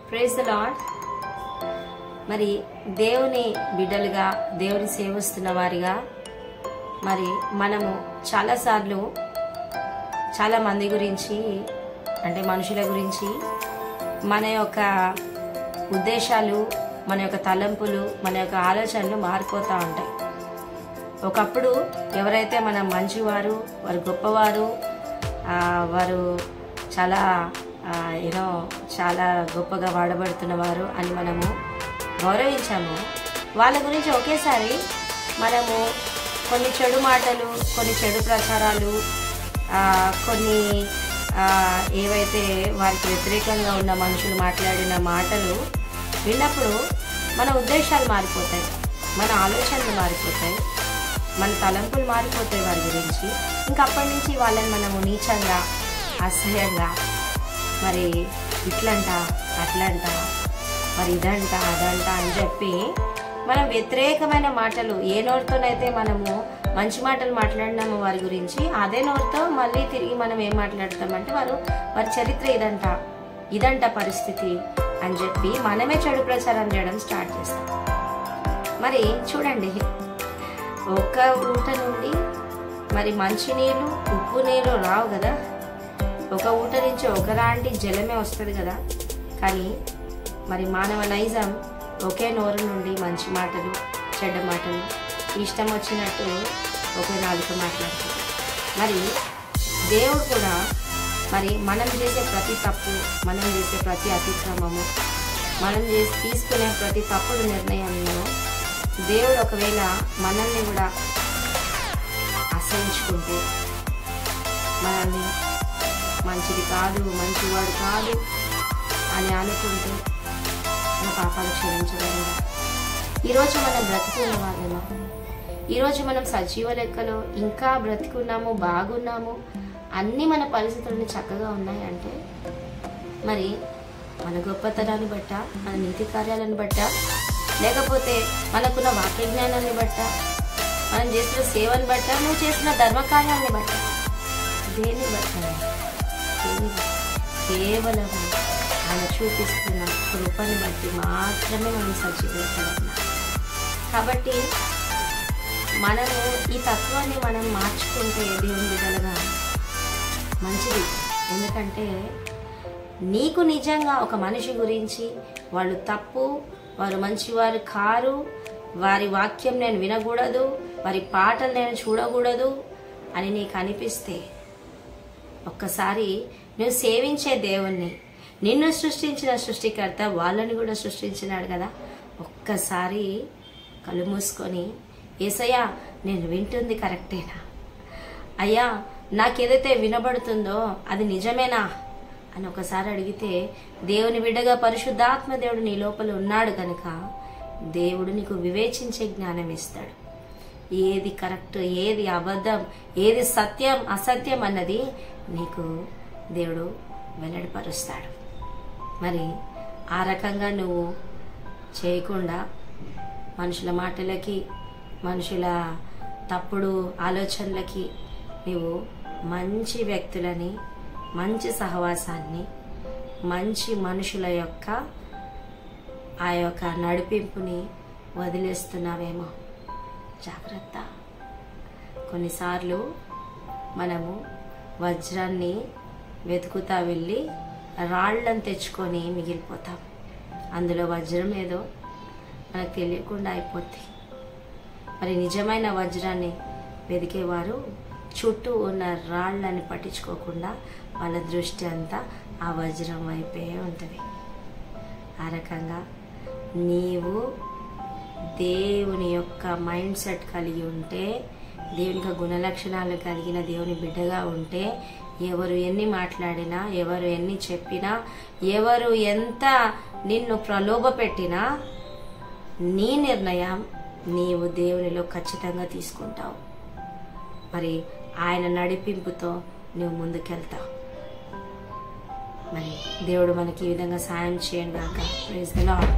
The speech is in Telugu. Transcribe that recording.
Praise the lord. మరి దేవుని బిడ్డలుగా, దేవుని సేవిస్తున్న వారిగా మరి మనము చాలాసార్లు చాలా మంది గురించి, అంటే మనుషుల గురించి మన యొక్క ఉద్దేశాలు, మన యొక్క తలంపులు, మన యొక్క ఆలోచనలు మారిపోతూ ఉంటాయి. ఒకప్పుడు ఎవరైతే మన మంచివారు, వారు గొప్పవారు, వారు చాలా చాలా గొప్పగా వాడబడుతున్నవారు అని మనము గౌరవించాము, వాళ్ళ గురించి ఒకేసారి మనము కొన్ని చెడు మాటలు, కొన్ని చెడు ప్రచారాలు, కొన్ని ఏవైతే వారికి వ్యతిరేకంగా ఉన్న మనుషులు మాట్లాడిన మాటలు విన్నప్పుడు మన ఉద్దేశాలు మారిపోతాయి, మన ఆలోచనలు మారిపోతాయి, మన తలంపులు మారిపోతాయి వారి గురించి. ఇంకా అప్పటి నుంచి వాళ్ళని మనము నీచంగా, అసహ్యంగా, మరి ఇట్లంట అట్లంట, మరి ఇదంట అదంట అని చెప్పి మనం వ్యతిరేకమైన మాటలు, ఏ నోరుతోనైతే మనము మంచి మాటలు మాట్లాడినామో వారి గురించి, అదే నోరుతో మళ్ళీ తిరిగి మనం ఏం మాట్లాడతామంటే వారి చరిత్ర ఇదంట పరిస్థితి అని చెప్పి మనమే చెడు ప్రచారం చేయడం స్టార్ట్ చేస్తాం. మరి చూడండి, ఒక ఊట నుండి మరి మంచినీళ్ళు, ఉప్పు నీళ్ళు రావు కదా, ఒక ఊట నుంచి ఒకలాంటి జలమే వస్తుంది కదా. కానీ మరి మానవ నైజం ఒకే నోరు నుండి మంచి మాటలు, చెడ్డ మాటలు, ఇష్టం వచ్చినట్టు ఒకే నాలుక మాట్లాడుతుంది. మరి దేవుడు కూడా మరి మనం చేసే ప్రతి తప్పు, మనం చేసే ప్రతి అతిక్రమము, మనం తీసుకునే ప్రతి తప్పుడు నిర్ణయంలో దేవుడు ఒకవేళ మనల్ని కూడా అసహించుకుంటే, మనల్ని మంచిది కాదు, మంచివాడు కాదు అని అనుకుంటే మన పాపాలు క్షమించగలరా? ఈరోజు మనం బ్రతికున్న వాళ్ళలో, ఈరోజు మనం సజీవ లెక్కలో ఇంకా బ్రతికున్నాము, బాగున్నాము, అన్నీ మన పరిస్థితులని చక్కగా ఉన్నాయి అంటే మరి మన గొప్పతనాన్ని బట్ట, మన నీతి కార్యాలను బట్ట, లేకపోతే మనకున్న వాక్య జ్ఞానాన్ని బట్ట, మనం చేసిన సేవను బట్ట, నువ్వు చేసిన ధర్మకార్యాన్ని బట్ట, దేన్ని బట్ట? కేవలం ఆయన చూపిస్తున్న కృపని బట్టి మాత్రమే మనం సజీవించగలం. కాబట్టి మనము ఈ తత్వాన్ని మనం మార్చుకుంటే దేవుని బిడ్డలుగా మంచిది. ఎందుకంటే నీకు నిజంగా ఒక మనిషి గురించి వాళ్ళు తప్పు, వారు మంచివారు కారు, వారి వాక్యం నేను వినకూడదు, వారి పాటలు నేను చూడకూడదు అని నీకు అనిపిస్తే, ఒక్కసారి నువ్వు సేవించే దేవుణ్ణి, నిన్ను సృష్టించిన సృష్టికర్త వాళ్ళని కూడా సృష్టించినాడు కదా, ఒక్కసారి కళ్ళు మూసుకొని, యేసయ్యా నేను వింటుంది కరెక్టేనా, అయ్యా నాకేదైతే వినబడుతుందో అది నిజమేనా అని ఒకసారి అడిగితే, దేవుని బిడ్డగా పరిశుద్ధాత్మ దేవుడు నీ లోపల ఉన్నాడు కనుక దేవుడు నీకు వివేచించే జ్ఞానం ఇస్తాడు. ఏది కరెక్ట్, ఏది అబద్ధం, ఏది సత్యం అసత్యం అన్నది నీకు దేవుడు వెల్లడిపరుస్తాడు. మరి ఆ రకంగా నువ్వు చేయకుండా మనుషుల మాటలకి, మనుషుల తప్పుడు ఆలోచనలకి నీవు మంచి వ్యక్తులని, మంచి సహవాసాన్ని, మంచి మనుషుల యొక్క ఆ యొక్క నడిపింపుని వదిలేస్తున్నావేమో జాగ్రత్త. కొన్నిసార్లు మనము వజ్రాన్ని వెతుకుతా వెళ్ళి రాళ్ళని తెచ్చుకొని మిగిలిపోతాం. అందులో వజ్రం ఏదో మనకు తెలియకుండా అయిపోద్ది. మరి నిజమైన వజ్రాన్ని వెతికేవారు చుట్టూ ఉన్న రాళ్ళని పట్టించుకోకుండా వాళ్ళ దృష్టి అంతా ఆ వజ్రం వైపే ఉంటుంది. ఆ రకంగా నీవు దేవుని యొక్క మైండ్ సెట్ కలిగి ఉంటే, దేవుని యొక్క గుణలక్షణాలు కలిగిన దేవుని బిడ్డగా ఉంటే, ఎవరు ఎన్ని మాట్లాడినా, ఎవరు ఎన్ని చెప్పినా, ఎవరు ఎంత నిన్ను ప్రలోభ పెట్టినా, నీ నిర్ణయం నీవు దేవునిలో ఖచ్చితంగా తీసుకుంటావు. మరి ఆయన నడిపింపుతో నువ్వు ముందుకెళ్తావు. మరి దేవుడు మనకి ఈ విధంగా సాయం చేయండి గాక. Praise the lord.